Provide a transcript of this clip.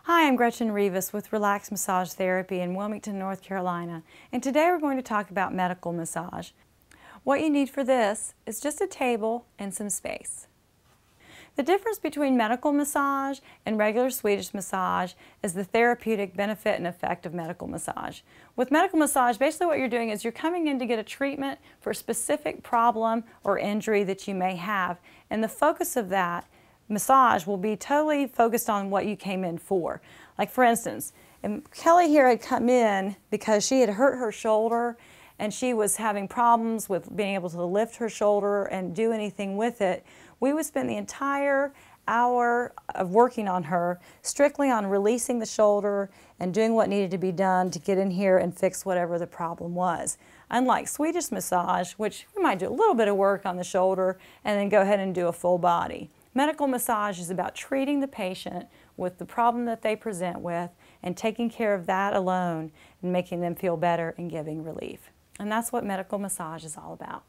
Hi, I'm Gretchen Rivas with Relax Massage Therapy in Wilmington, North Carolina, and today we're going to talk about medical massage. What you need for this is just a table and some space. The difference between medical massage and regular Swedish massage is the therapeutic benefit and effect of medical massage. With medical massage, basically what you're doing is you're coming in to get a treatment for a specific problem or injury that you may have, and the focus of that massage will be totally focused on what you came in for. Like for instance, Kelly here had come in because she had hurt her shoulder and she was having problems with being able to lift her shoulder and do anything with it. We would spend the entire hour of working on her strictly on releasing the shoulder and doing what needed to be done to get in here and fix whatever the problem was. Unlike Swedish massage, which we might do a little bit of work on the shoulder and then go ahead and do a full body. Medical massage is about treating the patient with the problem that they present with and taking care of that alone and making them feel better and giving relief. And that's what medical massage is all about.